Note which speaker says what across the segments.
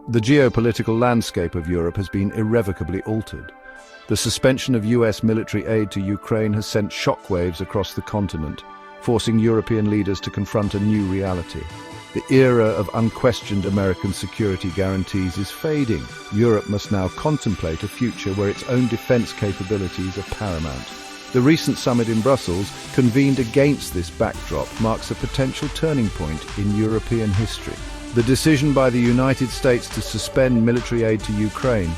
Speaker 1: The geopolitical landscape of Europe has been irrevocably altered. The suspension of US military aid to Ukraine has sent shockwaves across the continent, forcing European leaders to confront a new reality. The era of unquestioned American security guarantees is fading. Europe must now contemplate a future where its own defense capabilities are paramount. The recent summit in Brussels, convened against this backdrop, marks a potential turning point in European history. The decision by the United States to suspend military aid to Ukraine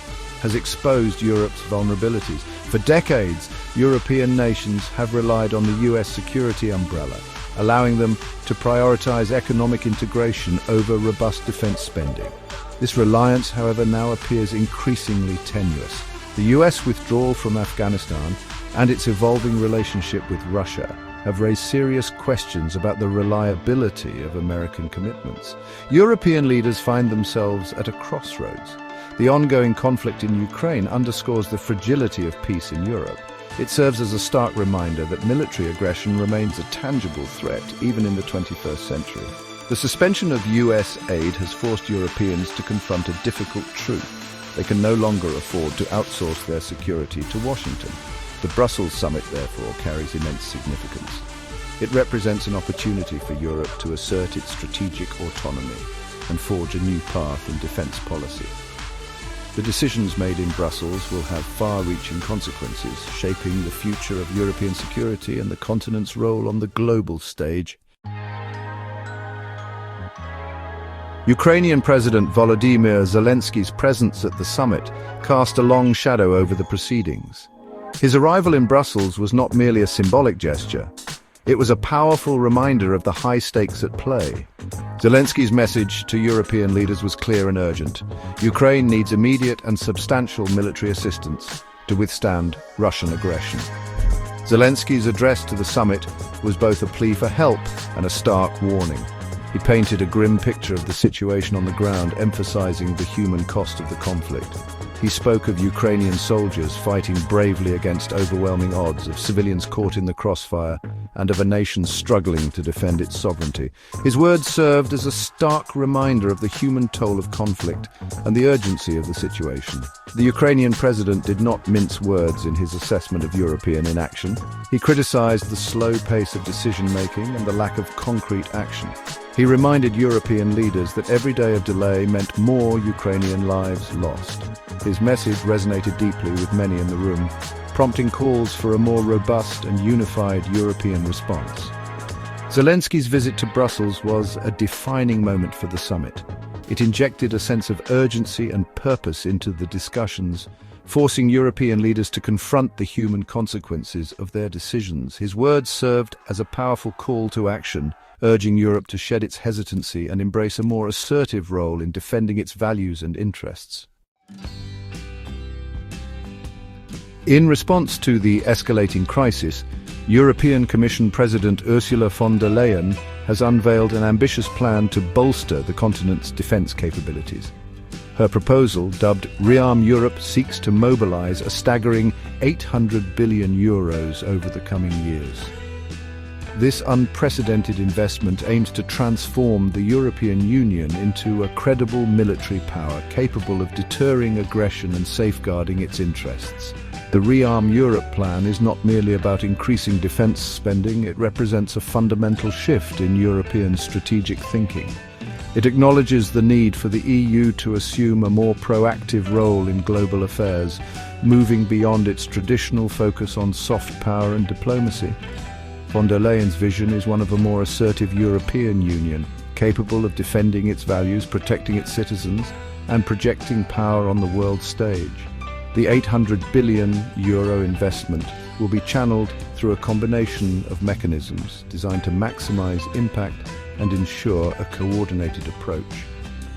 Speaker 1: has exposed Europe's vulnerabilities. For decades, European nations have relied on the US security umbrella, allowing them to prioritize economic integration over robust defense spending. This reliance, however, now appears increasingly tenuous. The US withdrawal from Afghanistan and its evolving relationship with Russia have raised serious questions about the reliability of American commitments. European leaders find themselves at a crossroads. The ongoing conflict in Ukraine underscores the fragility of peace in Europe. It serves as a stark reminder that military aggression remains a tangible threat even in the 21st century. The suspension of US aid has forced Europeans to confront a difficult truth. They can no longer afford to outsource their security to Washington. The Brussels summit, therefore, carries immense significance. It represents an opportunity for Europe to assert its strategic autonomy and forge a new path in defense policy. The decisions made in Brussels will have far-reaching consequences, shaping the future of European security and the continent's role on the global stage. Ukrainian President Volodymyr Zelensky's presence at the summit cast a long shadow over the proceedings. His arrival in Brussels was not merely a symbolic gesture. It was a powerful reminder of the high stakes at play. Zelensky's message to European leaders was clear and urgent. Ukraine needs immediate and substantial military assistance to withstand Russian aggression. Zelensky's address to the summit was both a plea for help and a stark warning. He painted a grim picture of the situation on the ground, emphasizing the human cost of the conflict. He spoke of Ukrainian soldiers fighting bravely against overwhelming odds, of civilians caught in the crossfire, and of a nation struggling to defend its sovereignty. His words served as a stark reminder of the human toll of conflict and the urgency of the situation. The Ukrainian president did not mince words in his assessment of European inaction. He criticized the slow pace of decision-making and the lack of concrete action. He reminded European leaders that every day of delay meant more Ukrainian lives lost. His message resonated deeply with many in the room, prompting calls for a more robust and unified European response. Zelensky's visit to Brussels was a defining moment for the summit. It injected a sense of urgency and purpose into the discussions, forcing European leaders to confront the human consequences of their decisions. His words served as a powerful call to action, urging Europe to shed its hesitancy and embrace a more assertive role in defending its values and interests. In response to the escalating crisis, European Commission President Ursula von der Leyen has unveiled an ambitious plan to bolster the continent's defense capabilities. Her proposal, dubbed ReArm Europe, seeks to mobilize a staggering €800 billion over the coming years. This unprecedented investment aims to transform the European Union into a credible military power capable of deterring aggression and safeguarding its interests. The ReArm Europe plan is not merely about increasing defense spending, it represents a fundamental shift in European strategic thinking. It acknowledges the need for the EU to assume a more proactive role in global affairs, moving beyond its traditional focus on soft power and diplomacy. Von der Leyen's vision is one of a more assertive European Union, capable of defending its values, protecting its citizens, and projecting power on the world stage. The €800 billion investment will be channeled through a combination of mechanisms designed to maximize impact and ensure a coordinated approach.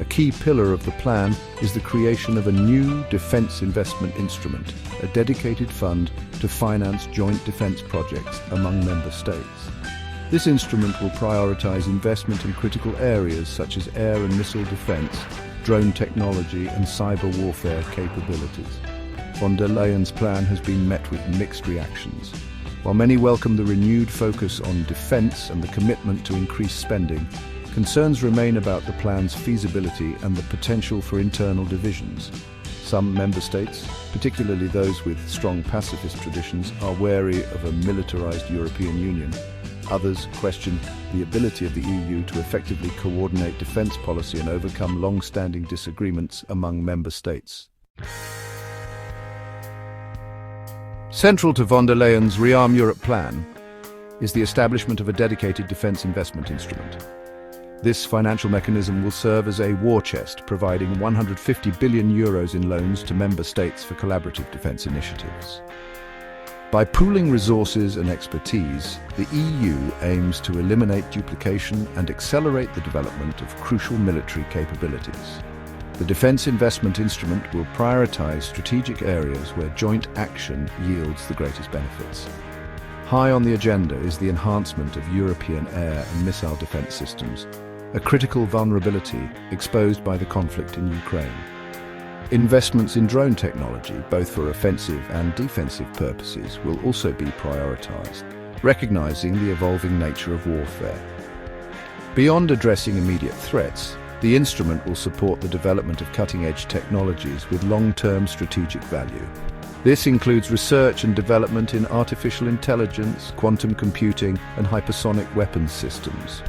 Speaker 1: A key pillar of the plan is the creation of a new defense investment instrument, a dedicated fund to finance joint defense projects among member states. This instrument will prioritize investment in critical areas such as air and missile defense, drone technology, and cyber warfare capabilities. Von der Leyen's plan has been met with mixed reactions. While many welcome the renewed focus on defense and the commitment to increase spending, concerns remain about the plan's feasibility and the potential for internal divisions. Some member states, particularly those with strong pacifist traditions, are wary of a militarized European Union. Others question the ability of the EU to effectively coordinate defense policy and overcome long-standing disagreements among member states. Central to von der Leyen's Rearm Europe plan is the establishment of a dedicated defense investment instrument. This financial mechanism will serve as a war chest, providing 150 billion euros in loans to member states for collaborative defense initiatives. By pooling resources and expertise, the EU aims to eliminate duplication and accelerate the development of crucial military capabilities. The Defence Investment Instrument will prioritise strategic areas where joint action yields the greatest benefits. High on the agenda is the enhancement of European air and missile defence systems, a critical vulnerability exposed by the conflict in Ukraine. Investments in drone technology, both for offensive and defensive purposes, will also be prioritised, recognising the evolving nature of warfare. Beyond addressing immediate threats, the instrument will support the development of cutting-edge technologies with long-term strategic value. This includes research and development in artificial intelligence, quantum computing, and hypersonic weapons systems.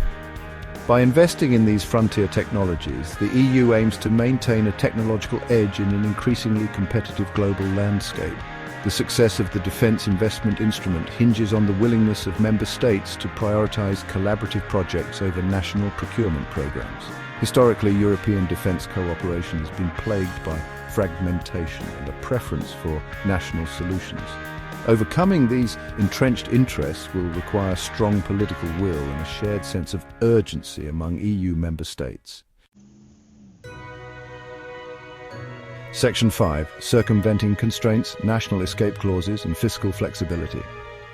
Speaker 1: By investing in these frontier technologies, the EU aims to maintain a technological edge in an increasingly competitive global landscape. The success of the Defence Investment Instrument hinges on the willingness of member states to prioritise collaborative projects over national procurement programmes. Historically, European defence cooperation has been plagued by fragmentation and a preference for national solutions. Overcoming these entrenched interests will require strong political will and a shared sense of urgency among EU member states. Section 5. Circumventing constraints, national escape clauses and fiscal flexibility.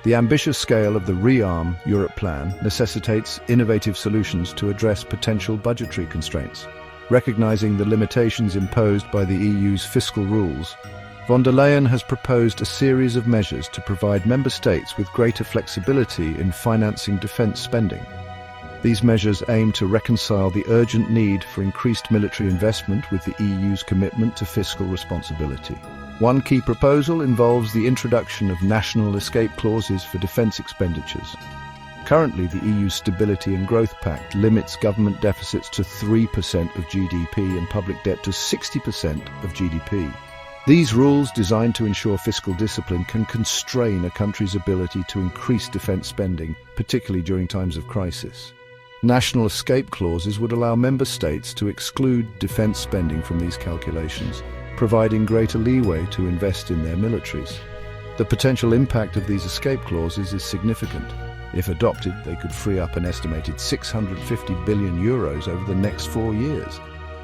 Speaker 1: The ambitious scale of the Rearm Europe plan necessitates innovative solutions to address potential budgetary constraints. Recognizing the limitations imposed by the EU's fiscal rules, von der Leyen has proposed a series of measures to provide member states with greater flexibility in financing defence spending. These measures aim to reconcile the urgent need for increased military investment with the EU's commitment to fiscal responsibility. One key proposal involves the introduction of national escape clauses for defence expenditures. Currently, the EU's Stability and Growth Pact limits government deficits to 3% of GDP and public debt to 60% of GDP. These rules, designed to ensure fiscal discipline, can constrain a country's ability to increase defence spending, particularly during times of crisis. National escape clauses would allow member states to exclude defence spending from these calculations, providing greater leeway to invest in their militaries. The potential impact of these escape clauses is significant. If adopted, they could free up an estimated 650 billion euros over the next 4 years,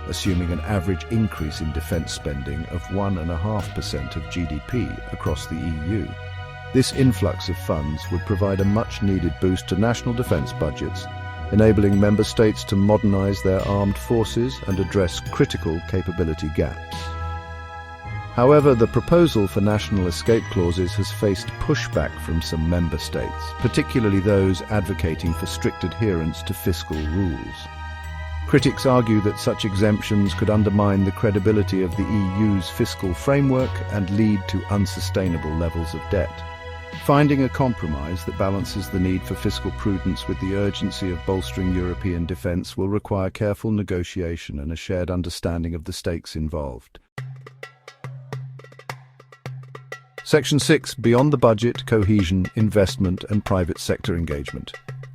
Speaker 1: assuming an average increase in defence spending of 1.5% of GDP across the EU. This influx of funds would provide a much-needed boost to national defence budgets, enabling member states to modernise their armed forces and address critical capability gaps. However, the proposal for national escape clauses has faced pushback from some member states, particularly those advocating for strict adherence to fiscal rules. Critics argue that such exemptions could undermine the credibility of the EU's fiscal framework and lead to unsustainable levels of debt. Finding a compromise that balances the need for fiscal prudence with the urgency of bolstering European defence will require careful negotiation and a shared understanding of the stakes involved. Section 6. Beyond the budget, cohesion, investment and private sector engagement.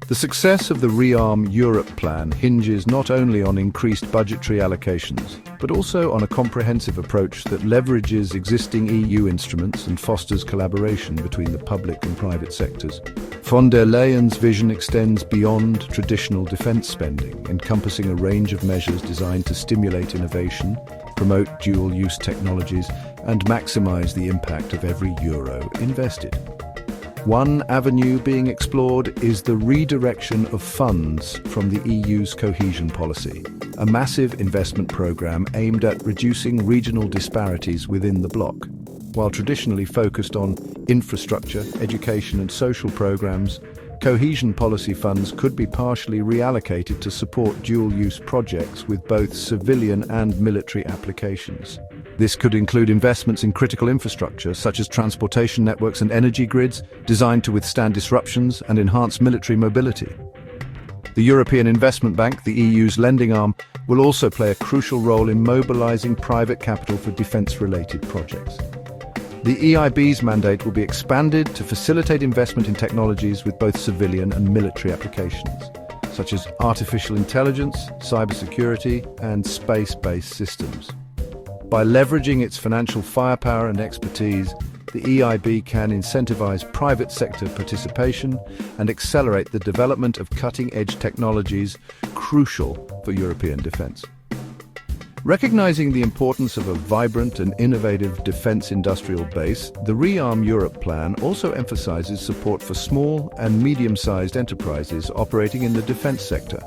Speaker 1: The success of the Rearm Europe plan hinges not only on increased budgetary allocations, but also on a comprehensive approach that leverages existing EU instruments and fosters collaboration between the public and private sectors. Von der Leyen's vision extends beyond traditional defence spending, encompassing a range of measures designed to stimulate innovation, promote dual-use technologies, and maximise the impact of every euro invested. One avenue being explored is the redirection of funds from the EU's cohesion policy, a massive investment programme aimed at reducing regional disparities within the bloc. While traditionally focused on infrastructure, education and social programmes, Cohesion policy funds could be partially reallocated to support dual-use projects with both civilian and military applications. This could include investments in critical infrastructure, such as transportation networks and energy grids, designed to withstand disruptions and enhance military mobility. The European Investment Bank, the EU's lending arm, will also play a crucial role in mobilizing private capital for defense-related projects. The EIB's mandate will be expanded to facilitate investment in technologies with both civilian and military applications, such as artificial intelligence, cybersecurity, and space-based systems. By leveraging its financial firepower and expertise, the EIB can incentivize private sector participation and accelerate the development of cutting-edge technologies crucial for European defense. Recognizing the importance of a vibrant and innovative defense industrial base, the ReArm Europe plan also emphasizes support for small and medium-sized enterprises operating in the defense sector.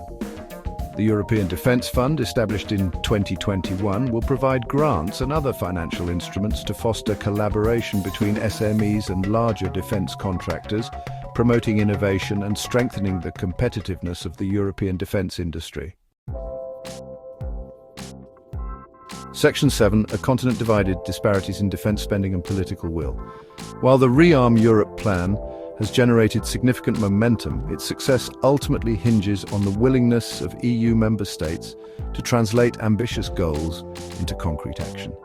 Speaker 1: The European Defence Fund, established in 2021, will provide grants and other financial instruments to foster collaboration between SMEs and larger defence contractors, promoting innovation and strengthening the competitiveness of the European defence industry. Section 7. A continent divided, disparities in defence spending and political will. While the ReArm Europe plan has generated significant momentum, its success ultimately hinges on the willingness of EU member states to translate ambitious goals into concrete action.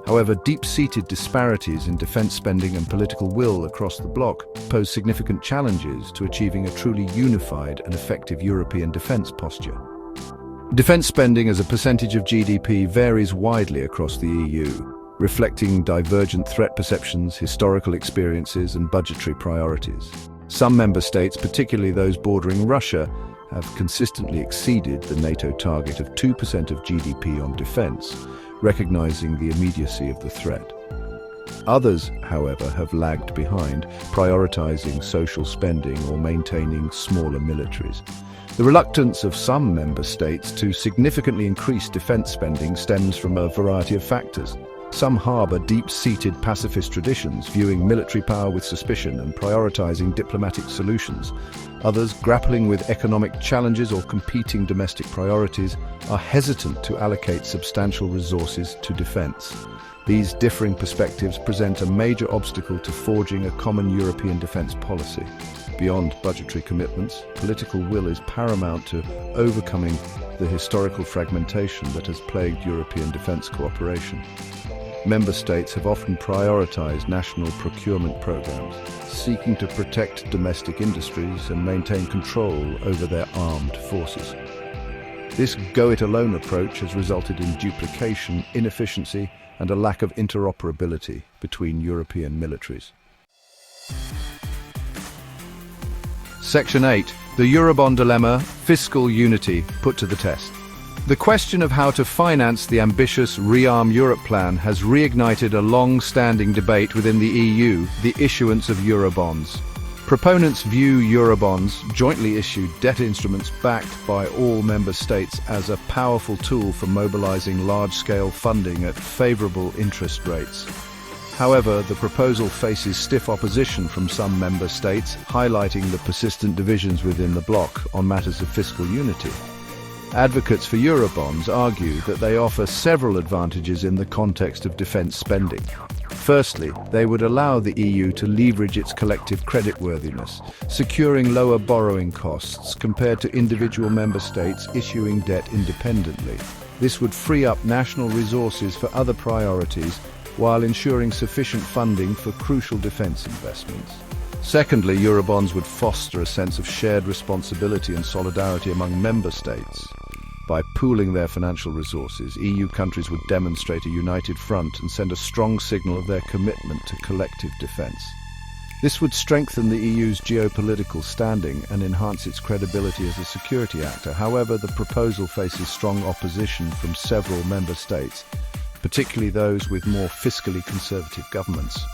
Speaker 1: However, deep-seated disparities in defence spending and political will across the bloc pose significant challenges to achieving a truly unified and effective European defence posture. Defence spending as a percentage of GDP varies widely across the EU, reflecting divergent threat perceptions, historical experiences, and budgetary priorities. Some member states, particularly those bordering Russia, have consistently exceeded the NATO target of 2% of GDP on defence, recognizing the immediacy of the threat. Others, however, have lagged behind, prioritizing social spending or maintaining smaller militaries. The reluctance of some member states to significantly increase defence spending stems from a variety of factors. Some harbour deep-seated pacifist traditions, viewing military power with suspicion and prioritising diplomatic solutions. Others, grappling with economic challenges or competing domestic priorities, are hesitant to allocate substantial resources to defence. These differing perspectives present a major obstacle to forging a common European defence policy. Beyond budgetary commitments, political will is paramount to overcoming the historical fragmentation that has plagued European defence cooperation. Member states have often prioritised national procurement programmes, seeking to protect domestic industries and maintain control over their armed forces. This go-it-alone approach has resulted in duplication, inefficiency, and a lack of interoperability between European militaries. Section 8. The Eurobond Dilemma, Fiscal Unity, put to the test. The question of how to finance the ambitious ReArm Europe plan has reignited a long-standing debate within the EU, the issuance of Eurobonds. Proponents view Eurobonds, jointly issued debt instruments backed by all member states, as a powerful tool for mobilizing large-scale funding at favorable interest rates. However, the proposal faces stiff opposition from some member states, highlighting the persistent divisions within the bloc on matters of fiscal unity. Advocates for Eurobonds argue that they offer several advantages in the context of defence spending. Firstly, they would allow the EU to leverage its collective creditworthiness, securing lower borrowing costs compared to individual member states issuing debt independently. This would free up national resources for other priorities while ensuring sufficient funding for crucial defence investments. Secondly, Eurobonds would foster a sense of shared responsibility and solidarity among member states. By pooling their financial resources, EU countries would demonstrate a united front and send a strong signal of their commitment to collective defence. This would strengthen the EU's geopolitical standing and enhance its credibility as a security actor. However, the proposal faces strong opposition from several member states, particularly those with more fiscally conservative governments.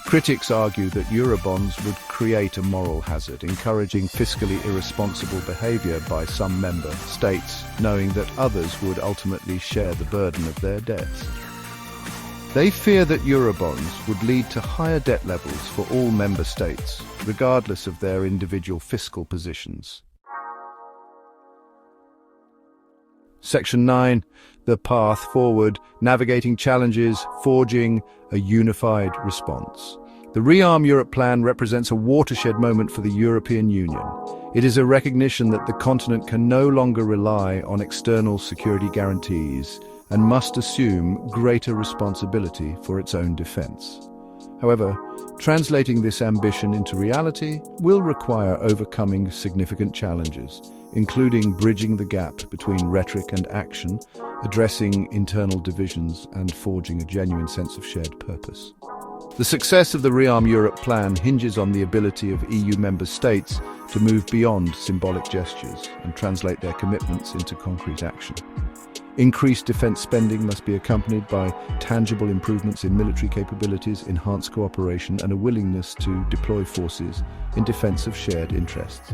Speaker 1: Critics argue that Eurobonds would create a moral hazard, encouraging fiscally irresponsible behaviour by some member states, knowing that others would ultimately share the burden of their debts. They fear that Eurobonds would lead to higher debt levels for all member states, regardless of their individual fiscal positions. Section 9. The path forward, navigating challenges, forging a unified response. The Rearm Europe plan represents a watershed moment for the European Union. It is a recognition that the continent can no longer rely on external security guarantees and must assume greater responsibility for its own defense. However, translating this ambition into reality will require overcoming significant challenges, including bridging the gap between rhetoric and action, addressing internal divisions, and forging a genuine sense of shared purpose. The success of the Rearm Europe plan hinges on the ability of EU member states to move beyond symbolic gestures and translate their commitments into concrete action. Increased defence spending must be accompanied by tangible improvements in military capabilities, enhanced cooperation, and a willingness to deploy forces in defence of shared interests.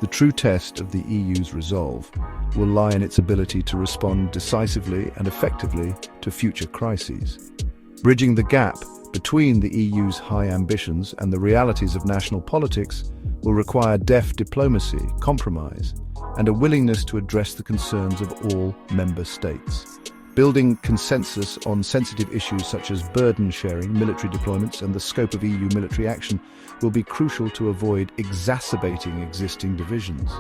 Speaker 1: The true test of the EU's resolve will lie in its ability to respond decisively and effectively to future crises. Bridging the gap between the EU's high ambitions and the realities of national politics will require deft diplomacy, compromise, and a willingness to address the concerns of all member states. Building consensus on sensitive issues such as burden sharing, military deployments, and the scope of EU military action will be crucial to avoid exacerbating existing divisions.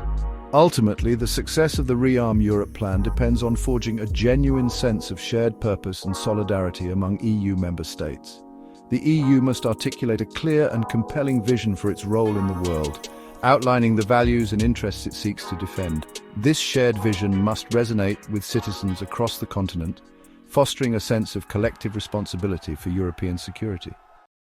Speaker 1: Ultimately, the success of the Rearm Europe plan depends on forging a genuine sense of shared purpose and solidarity among EU member states. The EU must articulate a clear and compelling vision for its role in the world, outlining the values and interests it seeks to defend. This shared vision must resonate with citizens across the continent, fostering a sense of collective responsibility for European security.